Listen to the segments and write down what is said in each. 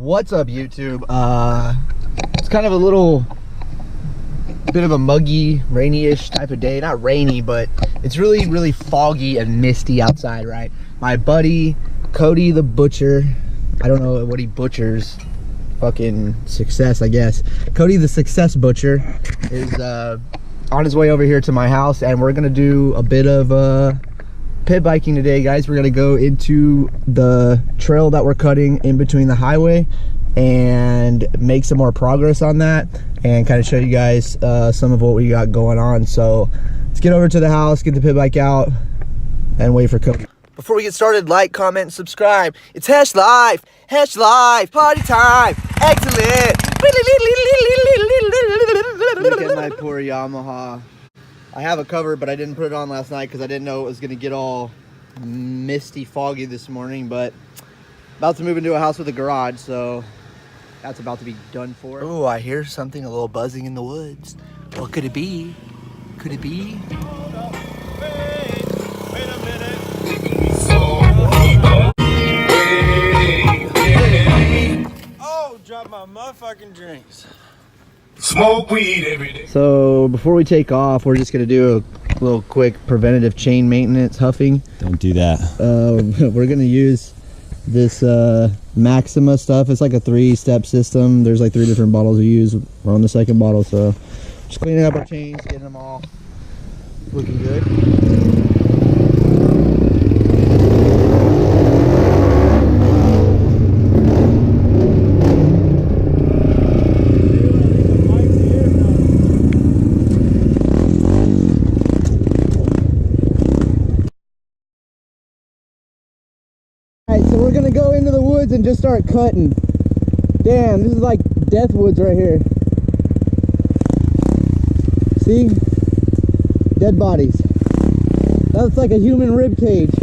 What's up, YouTube? It's kind of a little bit of a muggy, rainy-ish type of day. Not rainy, but it's really foggy and misty outside, right? My buddy Cody the butcher, I don't know what he butchers, fucking success, I guess. Cody the success butcher is on his way over here to my house, and we're gonna do a bit of pit biking today, guys. We're gonna go into the trail that we're cutting in between the highway and make some more progress on that and kind of show you guys some of what we got going on. So let's get over to the house, get the pit bike out, and wait for Cody. Before we get started, like, comment, and subscribe. It's Hash Life, party time, excellent. Look at my poor Yamaha. I have a cover, but I didn't put it on last night because I didn't know it was gonna get all misty, foggy this morning, but about to move into a house with a garage, so that's about to be done for. Oh, I hear something, a little buzzing in the woods. What could it be? Could it be? Hold up. Wait a minute. Oh, drop my motherfucking drinks. Smoke weed every day. So before we take off, we're just gonna do a little quick preventative chain maintenance huffing. Don't do that. We're gonna use this Maxima stuff. It's like a 3-step system. There's like 3 different bottles we use. We're on the 2nd bottle, so just cleaning up our chains, getting them all looking good. Alright, so we're gonna go into the woods and just start cutting. Damn, this is like death woods right here. See? Dead bodies. That's like a human rib cage.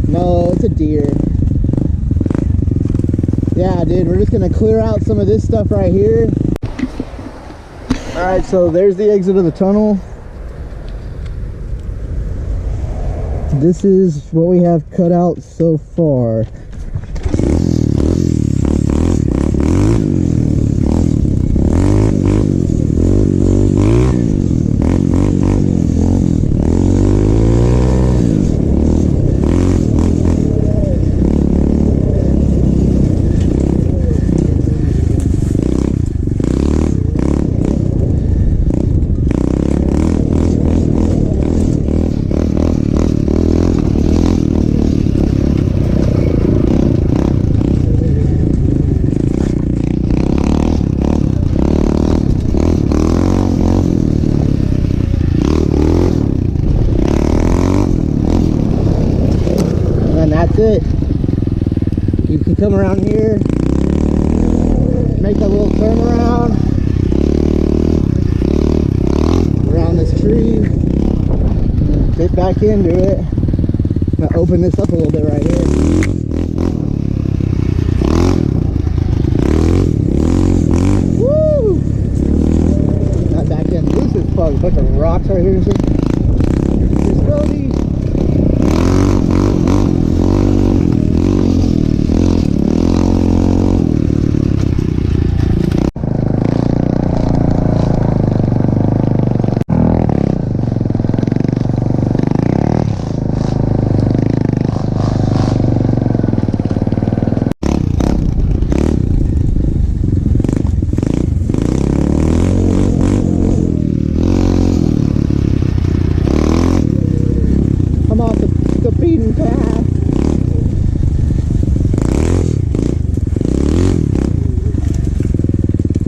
No, it's a deer. Yeah, dude, we're just gonna clear out some of this stuff right here. Alright, so there's the exit of the tunnel. This is what we have cut out so far. That's it. You can come around here, make a little turnaround around this tree, and get back into it. I'm gonna open this up a little bit right here. Woo! Not back in. This is a bunch of rocks right here. Here's Cody.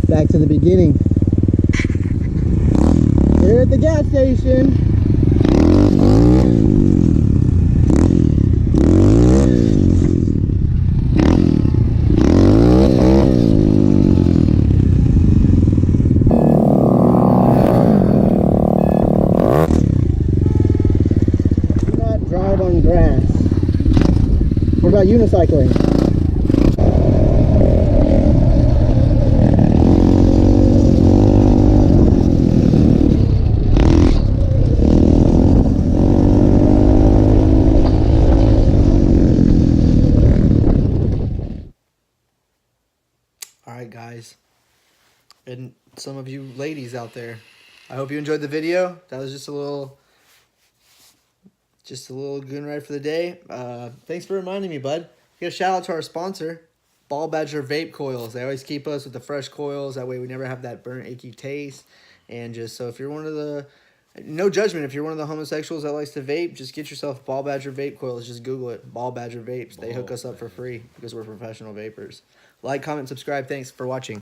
Back to the beginning. Here at the gas station. Do not drive on grass. What about unicycling? right, guys. And some of you ladies out there, I hope you enjoyed the video. That was just a little goon ride for the day. Thanks for reminding me, bud. Get a shout out to our sponsor, Ball Badger Vape Coils. They always keep us with the fresh coils. That way we never have that burnt, achy taste. And just so if you're one of the, no judgment, if you're one of the homosexuals that likes to vape, just get yourself Ball Badger Vape Coils. Just Google it, Ball Badger Vapes. They hook us up for free because we're professional vapors. Like, comment, subscribe. Thanks for watching.